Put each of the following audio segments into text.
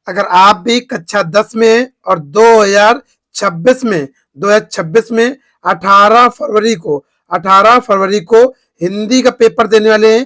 अगर आप भी कक्षा 10 में और 2026 में 18 फरवरी को हिंदी का पेपर देने वाले हैं,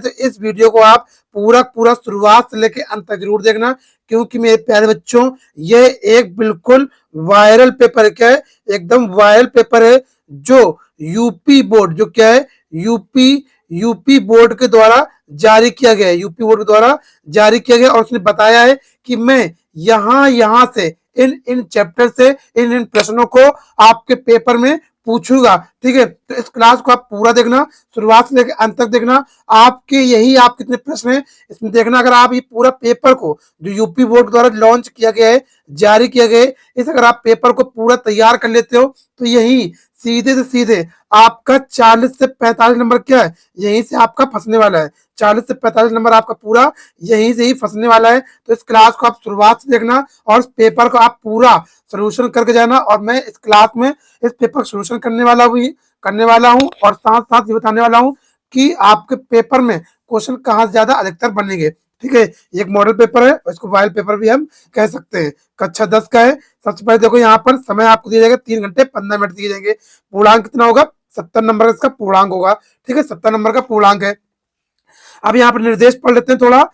तो इस वीडियो को आप पूरा पूरा शुरुआत से लेके अंत तक जरूर देखना, क्योंकि मेरे प्यारे बच्चों ये एक बिल्कुल वायरल पेपर क्या है, एकदम वायरल पेपर है, जो यूपी बोर्ड जो क्या है यूपी बोर्ड के द्वारा जारी किया गया है, यूपी बोर्ड के द्वारा जारी किया गया। और उसने बताया है कि मैं यहां से इन इन चैप्टर से इन प्रश्नों को आपके पेपर में पूछूंगा। ठीक है, तो इस क्लास को आप पूरा देखना, शुरुआत से लेकर अंत तक देखना। आपके यही आप कितने प्रश्न हैं इसमें देखना। अगर आप ये पूरा पेपर को जो यूपी बोर्ड द्वारा लॉन्च किया गया है, जारी किया गया है, इस अगर आप पेपर को पूरा तैयार कर लेते हो तो यही सीधे से सीधे आपका 40 से 45 नंबर क्या है, यहीं से आपका फंसने वाला है। 40 से 45 नंबर आपका पूरा यहीं से ही फंसने वाला है। तो इस क्लास को आप शुरुआत से देखना और इस पेपर को आप पूरा सोल्यूशन करके जाना। और मैं इस क्लास में इस पेपर सोल्यूशन करने वाला हूँ और साथ साथ ये बताने वाला हूँ कि आपके पेपर में क्वेश्चन कहाँ से ज्यादा अधिकतर बनेंगे। ठीक है, ये एक मॉडल पेपर है और इसको वाइल्ड पेपर भी हम कह सकते हैं। कक्षा 10 का है। सबसे पहले देखो यहाँ पर समय आपको दिया जाएगा 3 घंटे 15 मिनट दिए जाएंगे। पूर्णांक कितना होगा, 70 नंबर का इसका पूर्णांक होगा। ठीक है, 70 नंबर का पूर्णांक है। अब यहाँ पर निर्देश पढ़ लेते हैं, थोड़ा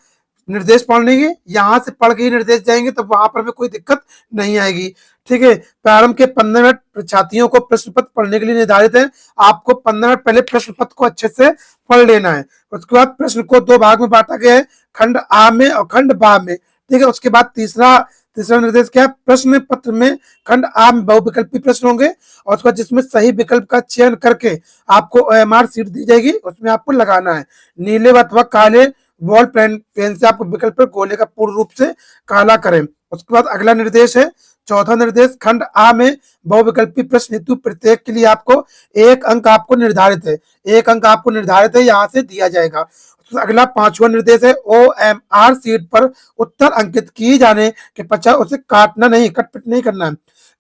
निर्देश पढ़ लेंगे, यहां से पढ़ के ही निर्देश जाएंगे तो वहां पर भी कोई दिक्कत नहीं आएगी। ठीक है, प्रारंभ के 15 मिनट छात्रियों को प्रश्न पत्र पढ़ने के लिए निर्धारित है। आपको 15 मिनट पहले प्रश्न पत्र को अच्छे से पढ़ लेना है। उसके बाद प्रश्न को 2 भाग में बांटा गया है, खंड आ में और खंड बा में। ठीक है, उसके बाद तीसरा निर्देश क्या है, प्रश्न पत्र में खंड आ में बहुविकल्पी प्रश्न होंगे और उसके बाद जिसमें सही विकल्प का चयन करके आपको OMR सीट दी जाएगी, उसमें आपको लगाना है। नीले अथवा काले बॉल पेन से आपको विकल्प पर गोले का पूर्ण रूप से काला करें। उसके बाद अगला निर्देश है, चौथा निर्देश, खंड आ में बहुविकल्पी प्रश्न हेतु प्रत्येक के लिए आपको 1 अंक आपको निर्धारित है, 1 अंक आपको निर्धारित है, यहाँ से दिया जाएगा। अगला 5वां निर्देश है, OMR सीट पर उत्तर अंकित किए जाने के पश्चात उसे काटना नहीं, कटपिट नहीं करना है,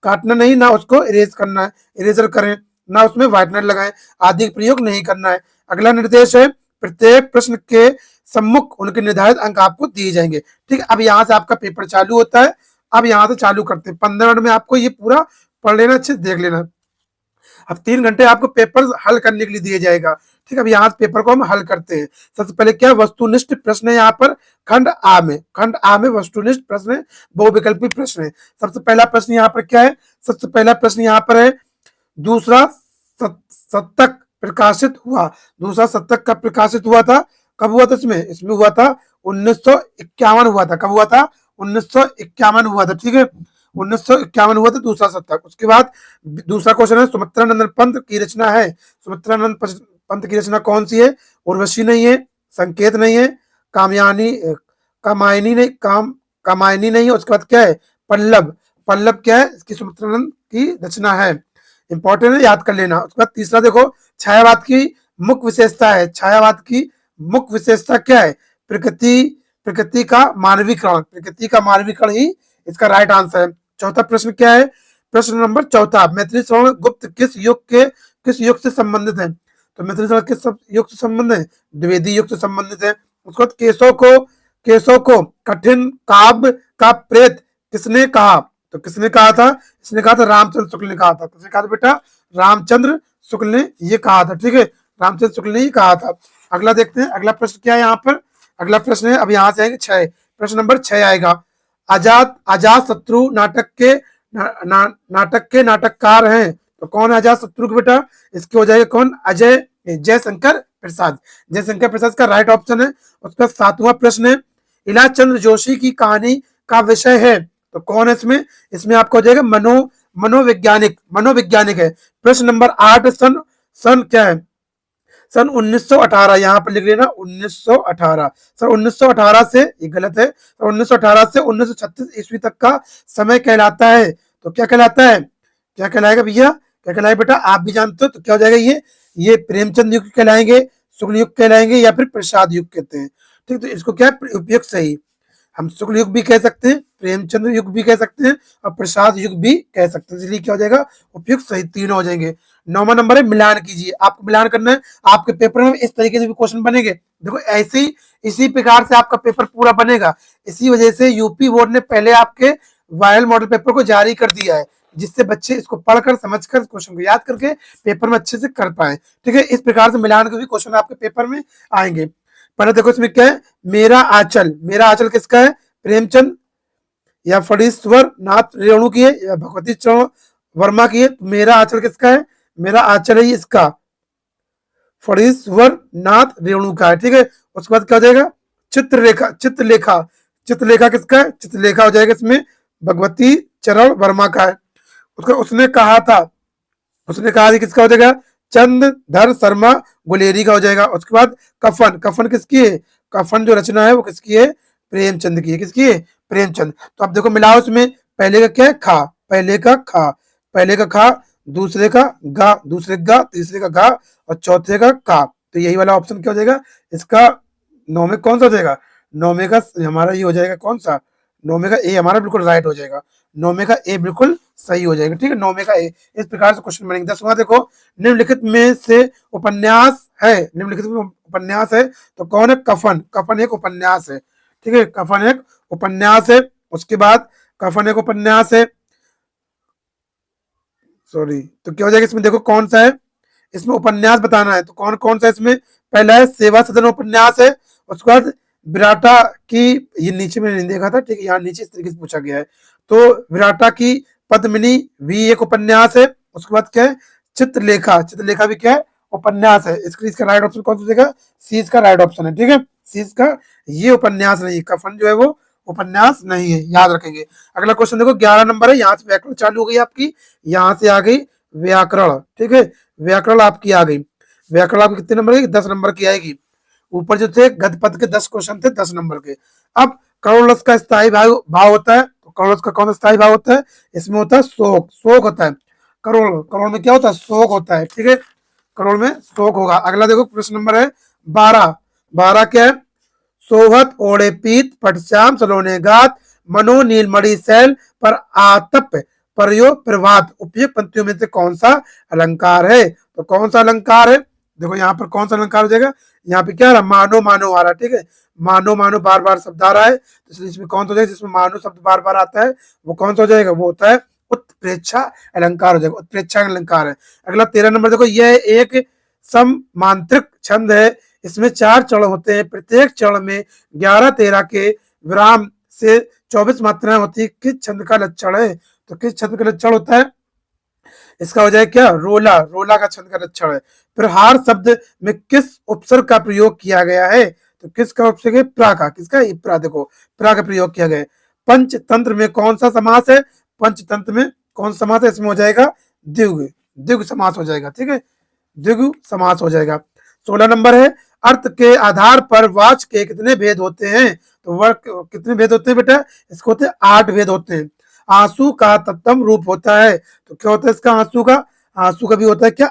काटना नहीं, ना उसको इरेज करना है, इरेजर करें, ना उसमें व्हाइटनर लगाएं, आदि प्रयोग नहीं करना है। अगला निर्देश है, प्रत्येक प्रश्न के सम्मुख उनके निर्धारित अंक आपको दिए जाएंगे। ठीक है, अब यहाँ से आपका पेपर चालू होता है। अब यहाँ से चालू करते हैं, 15 मिनट में आपको ये पूरा पढ़ लेना, अच्छे से देख लेना। अब 3 घंटे आपको पेपर हल करने के लिए दिया जाएगा। ठीक है, अब यहाँ पेपर को हम हल करते हैं। सबसे पहले क्या वस्तुनिष्ठ प्रश्न है, यहाँ पर खंड आ में वस्तुनिष्ठ प्रश्न है, बहुविकल्पी प्रश्न है। सबसे पहला प्रश्न यहाँ पर क्या है, सबसे पहला प्रश्न यहाँ पर है, दूसरा शतक प्रकाशित हुआ, दूसरा शतक कब प्रकाशित हुआ था, कब हुआ था, इसमें हुआ था 1951 हुआ था। कब हुआ था, 1951 हुआ था। ठीक है, 1951 हुआ था दूसरा शतक। उसके बाद दूसरा क्वेश्चन है, सुमित्रानंद पंत की रचना है, सुमित्रानंद पंत की रचना कौन सी है, उर्वशी नहीं है, संकेत नहीं है, कामायनी नहीं है। उसके बाद क्या है, पल्लव क्या है, इसकी सुमित्रानंद की रचना है, इंपॉर्टेंट है, याद कर लेना। उसके बाद तीसरा देखो, छायावाद की मुख्य विशेषता है, छायावाद की मुख्य विशेषता क्या है, प्रकृति का मानवीकरण ही इसका राइट आंसर है। चौथा प्रश्न क्या है, प्रश्न नंबर चौथा, मैथिली श्रवण गुप्त किस युग से संबंधित है, तो मैथिली श्रवण किस युग से संबंधित है, द्विवेदी युग से संबंधित है। उसके बाद केशव को कठिन काव्य का प्रेत किसने कहा, तो किसने कहा था, इसने कहा था रामचंद्र शुक्ल ने कहा था। किसने कहा था बेटा, रामचंद्र शुक्ल ने ये कहा था। ठीक है, रामचंद्र शुक्ल ने ये कहा था। अगला देखते हैं, अगला प्रश्न क्या है यहाँ पर, अगला प्रश्न है, अब यहाँ से आएंगे 6, प्रश्न नंबर 6 आएगा, अजात शत्रु नाटक के नाटककार हैं, तो कौन है अजात शत्रु के बेटा, इसके हो जाएगा कौन, जयशंकर प्रसाद का राइट ऑप्शन है। उसका 7वां प्रश्न है, इला चंद्र जोशी की कहानी का विषय है, तो कौन है इसमें आपको हो जाएगा मनोवैज्ञानिक है। प्रश्न नंबर 8, सन क्या है, सन 1918, यहाँ पर लिख लेना 1918। सन 1918 से, ये गलत है, 1918 से 1936 ईस्वी तक का समय कहलाता है, तो क्या कहलाता है, क्या कहलाएगा भैया, क्या कहलाएगा बेटा, आप भी जानते हो, तो क्या हो जाएगा, ये प्रेमचंद युग कहलाएंगे, शुक्ल युग कहलाएंगे, या फिर प्रसाद युग कहते हैं। ठीक, तो इसको क्या है, उपयुक्त सही, हम शुक्ल युग भी कह सकते हैं, प्रेमचंद्र युग भी कह सकते हैं और प्रसाद युग भी कह सकते हैं, इसलिए क्या हो जाएगा उपयुक्त सही तीनों हो जाएंगे। 9वां नंबर है मिलान कीजिए, आपको मिलान करना है। आपके पेपर में इस तरीके से भी क्वेश्चन बनेंगे, देखो ऐसे ही इसी प्रकार से आपका पेपर पूरा बनेगा। इसी वजह से यूपी बोर्ड ने पहले आपके वायरल मॉडल पेपर को जारी कर दिया है, जिससे बच्चे इसको पढ़कर समझकर क्वेश्चन को याद करके पेपर में अच्छे से कर पाए। ठीक है, इस प्रकार से मिलान के भी क्वेश्चन आपके पेपर में आएंगे। पहले देखो इसमें क्या है, मेरा आंचल किसका है, प्रेमचंद या फणीश्वर नाथ रेणु की है या भगवती चरण वर्मा की है। तो मेरा आंचल किसका है, मेरा आंचल है इसका फणीश्वर नाथ रेणु का है। ठीक है, उसके बाद क्या हो जाएगा, चित्रलेखा किसका है, चित्रलेखा हो जाएगा इसमें भगवती चरण वर्मा का है। उसका उसने कहा कि किसका हो जाएगा, चंद्रधर शर्मा गुलेरी का हो जाएगा। उसके बाद कफन किसकी है, कफन जो रचना है वो किसकी है, प्रेमचंद की है। किसकी है, प्रेमचंद। तो अब देखो मिलाओ इसमें, पहले का क्या है खा, पहले का खा, दूसरे का गा, तीसरे का गा और चौथे का का। तो यही वाला ऑप्शन क्या हो जाएगा इसका, 9 में कौन सा हो जाएगा, 9 में का हमारा ये हो जाएगा कौन सा, 9 में का ए हमारा बिल्कुल राइट हो जाएगा, 9 में का ए बिल्कुल सही हो जाएगा। ठीक है, 9 में का ए। इस प्रकार से क्वेश्चन बनेंगे। 10वां देखो, निम्नलिखित में से उपन्यास है तो कौन है, कफन एक उपन्यास है। ठीक है, कफन एक उपन्यास है। उसके बाद कफन एक उपन्यास है, सॉरी, तो क्या हो जाएगा इसमें, देखो कौन सा है, इसमें उपन्यास बताना है तो कौन कौन सा इसमें, पहला है सेवा सदन उपन्यास है। उसके बाद विराटा की, ये नीचे मैंने नहीं देखा था, ठीक है, यहाँ नीचे इस तरीके से पूछा गया है। तो विराटा की पद्मिनी भी एक उपन्यास है। उसके बाद क्या है, चित्रलेखा भी क्या है, उपन्यास है। इसका राइट ऑप्शन कौन सा हो जाएगा, सी इसका राइट ऑप्शन है। ठीक है, सी इसका, ये उपन्यास नहीं, कफन जो है वो उपन्यास नहीं है, याद रखेंगे। अगला क्वेश्चन देखो 11 नंबर है, यहाँ से व्याकरण चालू हो गई आपकी, यहाँ से आ गई व्याकरण। ठीक है, व्याकरण आपकी आ गई। व्याकरण आपकी कितने नंबर की, 10 नंबर की आएगी। ऊपर जो थे गद्य पद के 10 क्वेश्चन थे 10 नंबर के। अब करोड़ रस का स्थायी भाव होता है, तो करोड़ रस का कौन सा स्थायी भाव होता है, इसमें होता है शोक होता है। करोड़ में क्या होता है, शोक होता है। ठीक है, करोड़ में शोक होगा। अगला देखो प्रश्न नंबर है 12 क्या है, सोहत ओढ़े पीत पटश्याम सलोने गात मनो नीलमणि शैल पर आतप प्रयोग प्रभात, उपयुक्त पंक्तियों में से कौन सा अलंकार है। तो कौन सा अलंकार है, देखो यहाँ पर कौन सा अलंकार हो जाएगा, यहाँ पे क्या आ रहा, मानो आ रहा। ठीक है, मानो बार बार शब्द आ रहा है, तो इसलिए इसमें कौन सा हो जाएगा, जिसमें मानो शब्द बार बार आता है वो कौन सा हो जाएगा, वो होता है उत्प्रेक्षा अलंकार हो जाएगा, उत्प्रेक्षा अलंकार है। अगला 13 नंबर देखो, यह एक समांतरिक छंद है, इसमें 4 चरण होते हैं, प्रत्येक चरण में 11-13 के विराम से 24 मात्राएं होती है, किस छंद का लक्षण है। तो किस छंद का लक्षण होता है, इसका हो जाए क्या, रोला का छंद का लक्षण है। फिर हार शब्द में किस उपसर्ग का प्रयोग किया गया है, तो किसका उपसर्ग है, प्रा का, किसका, प्रा, देखो प्रा का प्रयोग किया गया है। पंचतंत्र में कौन सा समास है, पंचतंत्र में कौन सा समास है, इसमें हो जाएगा द्विगु समास हो जाएगा। ठीक है, द्विगु समास हो जाएगा। 16 नंबर है, अर्थ के आधार पर वाच के कितने भेद होते हैं, तो वर्ग कितने भेद होते हैं बेटा, इसको होते हैं 8 भेद होते हैं। आंसू का तत्तम रूप होता है, तो क्या होता है इसका, आंसू का भी होता है क्या,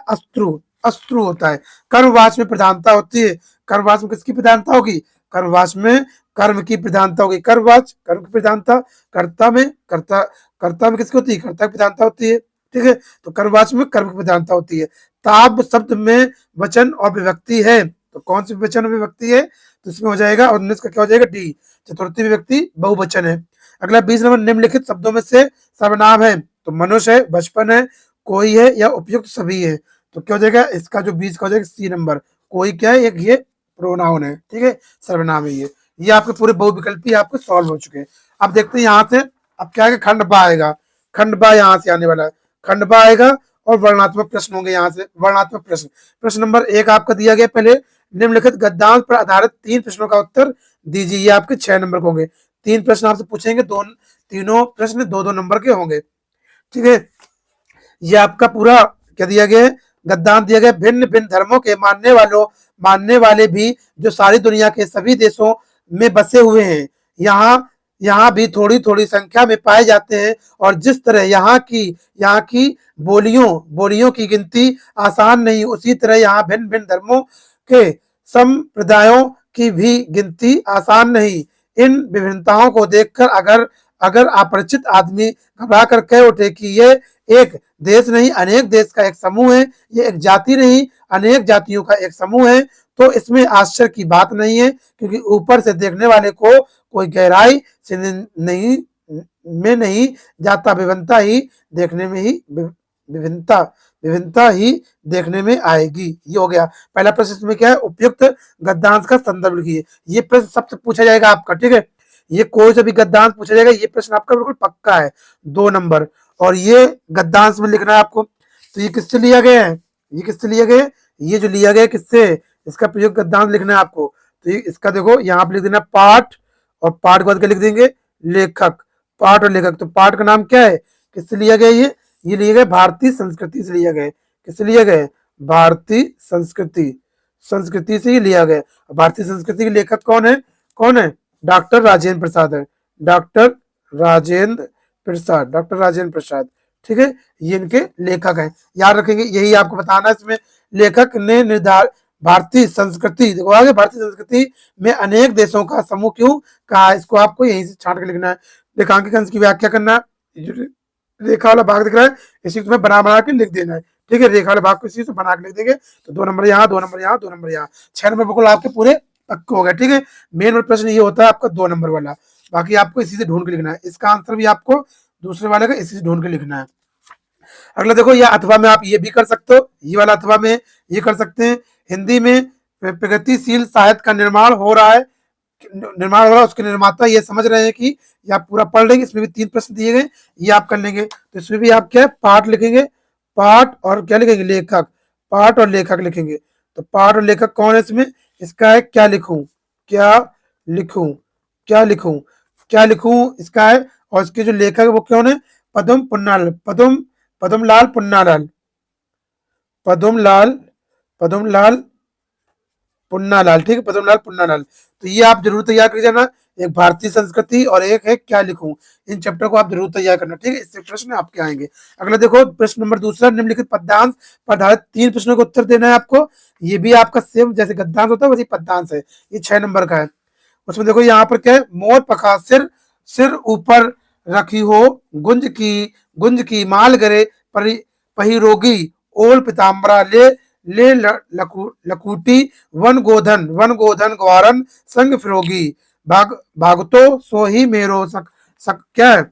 अश्रु होता है। कर्मवाच में प्रधानता होती है, कर्मवाच में किसकी प्रधानता होगी, कर्मवाच में कर्म की प्रधानता होगी। कर्मवाच कर्म की प्रधानता, कर्ता में किसकी होती है, कर्ता की प्रधानता होती है। ठीक है, तो कर्मवाच में कर्म की प्रधानता होती है। ताब शब्द में वचन और विभक्ति है, तो कौन सी वचन और विभक्ति है, तो इसमें हो जाएगा 19 का क्या हो जाएगा, डी, चतुर्थी विभक्ति बहुवचन है। अगला 20 नंबर, निम्नलिखित शब्दों में से सर्वनाम है, तो मनुष्य है, बचपन है, कोई है या उपयुक्त सभी है। तो क्या हो जाएगा इसका, जो 20 का हो जाएगा सी नंबर, कोई क्या है, एक ये प्रोनाउन है। ठीक है, सर्वनाम है ये आपके पूरे बहुविकल्पी आपके सॉल्व हो चुके हैं। अब देखते हैं यहाँ से, अब क्या है, खंड बा आएगा, खंड बा यहाँ से आने वाला है, खंड बा आएगा और वर्णात्मक प्रश्न होंगे। यहाँ से वर्णात्मक प्रश्न नंबर 1 आपका दिया गया, पहले निम्नलिखित गद्यांश पर आधारित 3 प्रश्नों का उत्तर दीजिए। ये आपके 6 नंबर के होंगे। 3 प्रश्न आपसे पूछेंगे, तीनों प्रश्न 2-2 नंबर के होंगे। ठीक है, ये आपका पूरा क्या दिया गया है, गद्यांश दिया गया, भिन्न भिन्न धर्मों के मानने वाले भी जो सारी दुनिया के सभी देशों में बसे हुए हैं, यहाँ भी थोड़ी थोड़ी संख्या में पाए जाते हैं। और जिस तरह यहाँ की बोलियों की गिनती आसान नहीं, उसी तरह यहाँ भिन्न भिन्न धर्मों के संप्रदायों की भी गिनती आसान नहीं। इन विभिन्नताओं को देखकर अगर अगर अपरिचित आदमी घबरा कर कह उठे कि ये एक देश नहीं अनेक देश का एक समूह है, ये एक जाति नहीं अनेक जातियों का एक समूह है, तो इसमें आश्चर्य की बात नहीं है, क्योंकि ऊपर से देखने वाले को कोई गहराई से नहीं में नहीं जाता, विभिन्नता ही देखने में ही विभिन्नता विभिन्नता ही देखने में आएगी। ये हो गया पहला प्रश्न। इसमें क्या है, उपयुक्त गद्यांश का संदर्भ लिखिए। ये प्रश्न सबसे पूछा जाएगा आपका, ठीक है, ये कोई से भी गद्यांश पूछा जाएगा, ये प्रश्न आपका बिल्कुल पक्का है, 2 नंबर। और ये गद्यांश में लिखना है आपको। तो ये किससे लिया गया है, ये किससे लिया गया है, ये जो लिया गया किससे, इसका प्रयोग गद्यांश लिखना है आपको। तो ये इसका देखो यहाँ पे लिख देना पाठ, और पाठ के बाद क्या लिख देंगे, लेखक। पाठ और लेखक, तो पाठ का नाम क्या है, किससे लिया गया, ये लिया गया भारतीय संस्कृति से लिया गया। किससे लिया गया, भारतीय संस्कृति, संस्कृति से ही लिया गया। भारतीय संस्कृति के लेखक कौन है, कौन है, डॉक्टर राजेंद्र प्रसाद है, डॉक्टर राजेंद्र प्रसाद, डॉक्टर राजेंद्र प्रसाद, ठीक है, ये इनके लेखक हैं, याद रखेंगे, यही आपको बताना है। इसमें लेखक ने निर्धारित भारतीय संस्कृति, देखो आगे भारतीय संस्कृति में अनेक देशों का समूह क्यों कहा, इसको आपको यहीं से छांट के लिखना है। रेखांकित अंश की व्याख्या करना, रेखा वाला भाग दिख रहा है इसी को बना बना के लिख देना है, ठीक है, रेखा वाले भाग को इसी से बना के लिख देंगे। तो 2 नंबर यहाँ, 2 नंबर यहाँ, 2 नंबर यहाँ, 6 नंबर बिल्कुल आपके पूरे पक्के हो गए, ठीक है। मेन प्रश्न ये होता है आपका 2 नंबर वाला, बाकी आपको इसी से ढूंढ के लिखना है। इसका आंसर भी आपको दूसरे वाले का इसी से ढूंढ के लिखना है। अगला देखो, या अथवा में आप ये भी कर सकते हो, ये वाला अथवा में ये कर सकते हैं, हिंदी में प्रगतिशील साहित्य का निर्माण हो रहा है, निर्माण हो रहा है, उसके निर्माता ये समझ रहे हैं कि ये आप पूरा पढ़ लेंगे, इसमें भी 3 प्रश्न दिए गए, ये आप कर लेंगे। तो इसमें भी आप क्या है, पाठ लिखेंगे, पाठ और क्या लिखेंगे, लेखक, पाठ और लेखक लिखेंगे। तो पाठ और लेखक कौन है इसमें, इसका है क्या लिखूं, क्या लिखूं, क्या लिखूं, क्या लिखूं इसका है। और इसके जो लेखक है वो कौन है, पद्म पुन्नालाल, पद्मलाल पुन्नालाल, पद्मलाल पद्मलाल पुन्नालाल, ठीक है, पद्मलाल पुन्नालाल। तो ये आप जरूर तैयार कर जाना, एक भारतीय संस्कृति और एक है क्या लिखूं, इन चैप्टर को आप जरूर तैयार करना, ठीक है, इससे प्रश्न आपके आएंगे। अगला देखो प्रश्न नंबर दूसरा, निम्नलिखित पद्यांश पर आधारित 3 प्रश्नों का उत्तर देना है आपको। ये भी आपका सेम जैसे गद्यांश होता है वैसे पद्यांश है, ये 6 नंबर का है। उसमें देखो यहाँ पर क्या है, मोर पखा सिर सिर ऊपर रखी हो, गुंज की माल गरे पहिरोगी, ओल पिताम्बरा ले ले लकूटी, वन गोधन ग्वारन संग फिरोगी, भागतो सो ही मेरो सक क्या है,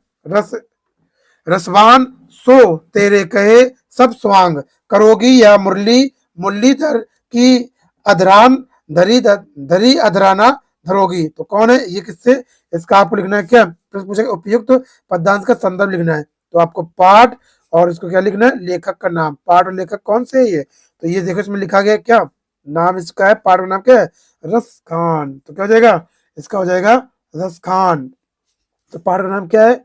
रसवान सो तेरे कहे सब स्वांग, करोगी या मुरली मुरलीधर की अधरान धरी अधराना धरोगी। तो कौन है ये, किससे, इसका आपको लिखना है क्या, प्रश्न पूछेगा उपयुक्त पद्यांश का संदर्भ लिखना है। तो आपको पाठ और इसको क्या लिखना है, लेखक का नाम, पाठ और लेखक कौन से है ये। तो ये देखो इसमें लिखा गया क्या, नाम इसका है, पाठ का नाम क्या है, रस खान। तो क्या हो जाएगा, इसका हो जाएगा रस खान। तो पाठ का नाम क्या है,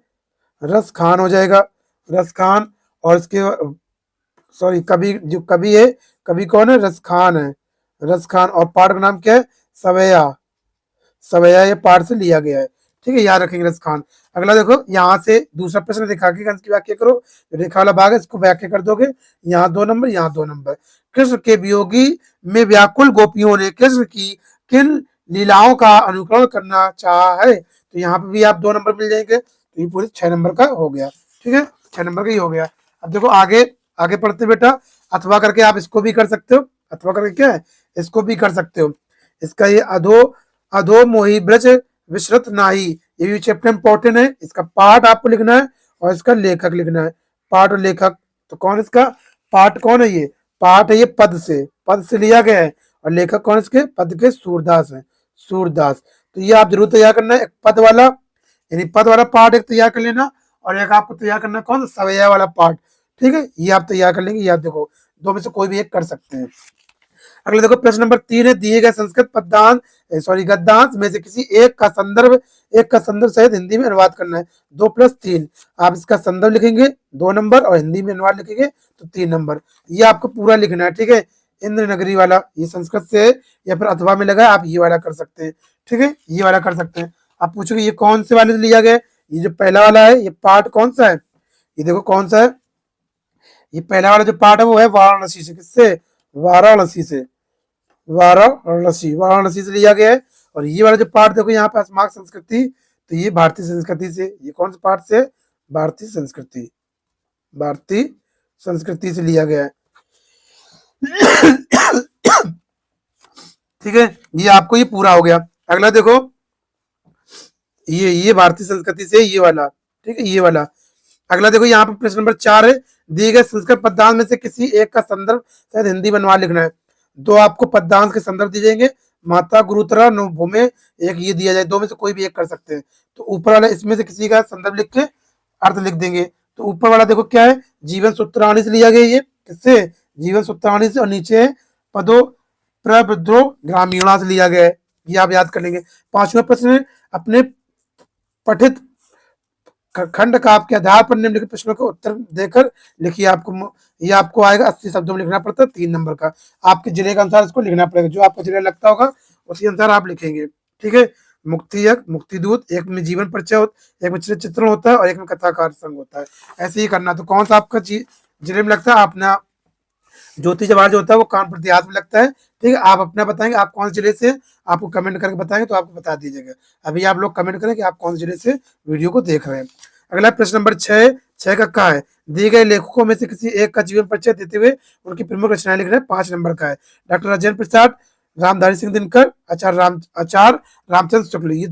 रस खान हो जाएगा, रस खान। और इसके सॉरी कवि, जो कवि है, कवि कौन है, रस खान है, रस खान। और पाठ का नाम क्या है, सवैया, सवैया ये पाठ से लिया गया है, ठीक है, याद रखेंगे रस खान। अगला देखो, यहाँ से दूसरा प्रश्न, रेखा की कंस की व्याख्या करो, रेखा वाला भाग है इसको व्याख्या कर दोगे, यहाँ 2 नंबर, यहाँ 2 नंबर। कृष्ण के वियोगी में व्याकुल गोपियों ने कृष्ण की किन लीलाओं का अनुकरण करना चाहा है। तो यहाँ पे भी आप 2 नंबर मिल जाएंगे। तो ये पूरे 6 नंबर का हो गया, ठीक है, 6 नंबर का ही हो गया। अब देखो आगे आगे पढ़ते बेटा, अथवा करके आप इसको भी कर सकते हो, अथवा करके क्या है, इसको भी कर सकते हो। इसका ये अधो अधो मोही ब्रज विश्रुत नाही, ये भी चैप्टर इंपॉर्टेंट है, इसका पाठ आपको लिखना है और इसका लेखक लिखना है, पाठ और लेखक। तो कौन इसका पाठ कौन है, ये पाठ है, ये पद से लिया गया है, और लेखक कौन इसके, पद के सूरदास है, सूरदास। तो ये आप जरूर तैयार करना है, एक पद वाला यानी पद वाला पाठ एक तैयार कर लेना, और एक आपको तैयार करना कौन, सवैया वाला पाठ, ठीक है, ये आप तैयार कर लेंगे। ये आप देखो 2 में से कोई भी एक कर सकते हैं। अगले देखो प्रश्न नंबर 3 है, दिए गए संस्कृत पद्यांश गद्यांश में से किसी एक का संदर्भ सहित हिंदी में अनुवाद करना है। 2+3 आप इसका संदर्भ लिखेंगे 2 नंबर, और हिंदी में अनुवाद लिखेंगे तो 3 नंबर। ये आपको पूरा लिखना है, ठीक है। इंद्र नगरी वाला ये संस्कृत से या फिर अथवा में लगा है, आप ये वाला कर सकते हैं, ठीक है, ये वाला कर सकते हैं। आप पूछोगे ये कौन से वाले से लिया गया, ये जो पहला वाला है ये पाठ कौन सा है, ये देखो कौन सा है, ये पहला वाला जो पाठ है वो है वाराणसी से, किससे, वाराणसी से, वाराणसी से लिया गया है। और ये वाला जो पार्ट देखो यहाँ पे अस्माक संस्कृति, तो ये भारतीय संस्कृति से, ये कौन से पार्ट से, भारतीय संस्कृति, भारतीय संस्कृति से लिया गया है। ठीक है, ये आपको ये पूरा हो गया। अगला देखो, ये भारतीय संस्कृति से ये वाला, ठीक है, ये वाला। अगला देखो यहाँ पे प्रश्न नंबर 4 है, दिए गए संस्कृत पदनाम में से किसी एक का संदर्भ शायद हिंदी बनवा लिखना है। दो आपको पदनाम के संदर्भ दिए जाएंगे, माता गुरुतरा नो भूमि, एक ये दिया जाए, दो में से कोई भी एक कर सकते हैं। तो ऊपर वाला इसमें से किसी का संदर्भ लिख के अर्थ लिख देंगे। तो ऊपर वाला देखो क्या है, जीवन सूत्राणी से लिया गया, ये किससे, जीवन सूत्राणी से, और नीचे है पदो प्रवृद्धो ग्रामीणा से लिया गया है, ये आप याद कर लेंगे। पांचवा प्रश्न है, अपने पठित खंड का आपके आधार पर निम्नलिखित प्रश्नों का उत्तर देकर लिखिए। आपको ये आपको आएगा 80 शब्दों में लिखना पड़ता है, 3 नंबर का। आपके जिले के अनुसार इसको लिखना पड़ेगा, जो आपको जिला लगता होगा उसी अनुसार आप लिखेंगे। ठीक है, मुक्ति यज्ञ, मुक्ति दूत, एक में जीवन परिचय होता, एक में चित्रण होता है और एक में कथाकार संग होता है। ऐसे ही करना। तो कौन सा आपका जिले में लगता है, अपना ज्योति जवाहर जो होता है वो कानपुर देहात में लगता है। ठीक है, आप अपना बताएंगे आप कौन से जिले से, आपको कमेंट करके बताएंगे तो आपको बता दीजिएगा। अभी आप लोग कमेंट करें कि आप कौन से जिले से वीडियो को देख रहे हैं। अगला प्रश्न नंबर 6 का क्या है, दिए गए लेखकों में से किसी एक का जीवन परिचय देते हुए उनकी प्रमुख रचनाएं लिख रहे हैं। 5 नंबर का है, डॉक्टर राजेंद्र प्रसाद, रामधारी सिंह दिनकर, आचार्य रामचंद्र शुक्ल। ये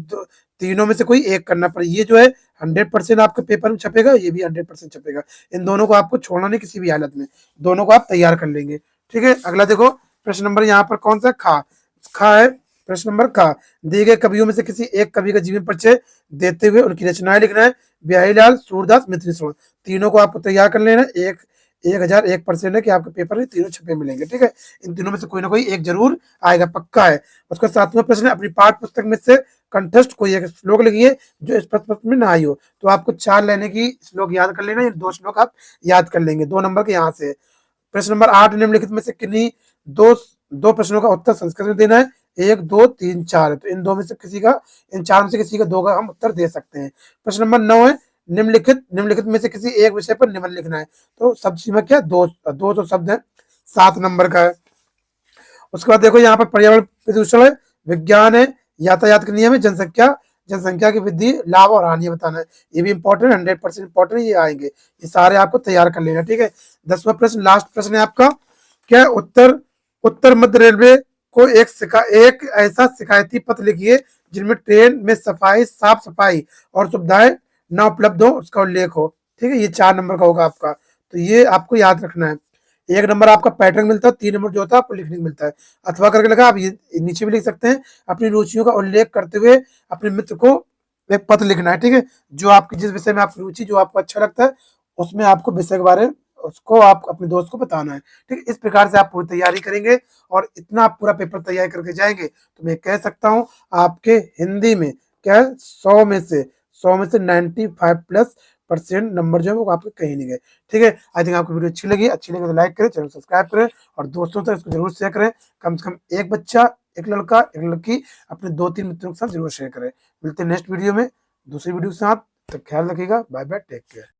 तीनों में से कोई एक करना पड़े। ये जो है 100% आपके पेपर में छपेगा, ये भी 100% छपेगा। इन दोनों को आपको छोड़ना नहीं किसी भी हालत में, दोनों को आप तैयार कर लेंगे। ठीक है, अगला देखो प्रश्न नंबर यहाँ पर कौन सा, खा है। प्रश्न नंबर खा, दिए गए कवियों में से किसी एक कवि का जीवन परिचय देते हुए उनकी रचनाएं लिखना है। बिहारीलाल, सूरदास, मिथिलेश्वर, तीनों को आपको तैयार कर लेना। 1001% है कि आपके पेपर में तीनों छपे मिलेंगे। ठीक है, इन तीनों में से कोई ना कोई एक जरूर आएगा, पक्का है। उसका 7वां प्रश्न है, अपनी पाठ्य पुस्तक में से कंठस्थ कोई एक श्लोक लिखिए जो इस प्रश्न में ना आई हो। तो आपको 4 लेने की श्लोक याद कर लेना, ये 2 श्लोक आप याद कर लेंगे, 2 नंबर के यहाँ से। प्रश्न नंबर 8, निम्नलिखित में से किन्हीं दो प्रश्नों का उत्तर संस्कृत में देना है। 1, 2, 3, 4 है, तो इन 2 में से किसी का, इन 4 में से किसी का 2 का हम उत्तर दे सकते हैं। प्रश्न नंबर 9 है, निम्नलिखित में से किसी एक विषय पर निबंध लिखना है। तो शब्द सीमा क्या, 200 शब्द है, 7 नंबर का है। उसके बाद देखो यहाँ पर पर्यावरण प्रदूषण है, विज्ञान है, यातायात के नियम है, जनसंख्या की वृद्धि, लाभ और हानि बताना है। ये भी इंपॉर्टेंट, 100% इंपॉर्टेंट, ये आएंगे, ये सारे आपको तैयार कर लेना। ठीक है, 10वां प्रश्न, लास्ट प्रश्न है आपका, क्या उत्तर मध्य रेलवे को एक ऐसा शिकायती पत्र लिखिए जिनमें ट्रेन में साफ सफाई और सुविधाएं न उपलब्ध हो, उसका उल्लेख हो। ठीक है, ये 4 नंबर का होगा आपका, तो ये आपको याद रखना है। 1 नंबर आपका पैटर्न मिलता है, 3 नंबर जो होता है आपको लिखने को मिलता है। अथवा करके लगा, आप ये नीचे भी लिख सकते हैं, अपनी रुचियों का उल्लेख करते हुए अपने मित्र को एक पत्र लिखना है। ठीक है, जो आपकी जिस विषय में आपकी रुचि, जो आपको अच्छा लगता है, उसमें आपको विषय के बारे में उसको आप अपने दोस्त को बताना है। ठीक है, इस प्रकार से आप पूरी तैयारी करेंगे और इतना आप पूरा पेपर तैयार करके जाएंगे तो मैं कह सकता हूं आपके हिंदी में क्या है, 100 में से 95+% नंबर जो है वो आपके कहीं नहीं गए। ठीक है, आई थिंक आपको वीडियो अच्छी लगी तो लाइक करें, चैनल सब्सक्राइब करें और दोस्तों तक इसको जरूर शेयर करें। कम से कम एक बच्चा, एक लड़का, एक लड़की अपने 2-3 मित्रों के साथ जरूर शेयर करें। मिलते हैं नेक्स्ट वीडियो में दूसरी वीडियो के साथ, तब ख्याल रखिएगा, बाय बाय, टेक केयर।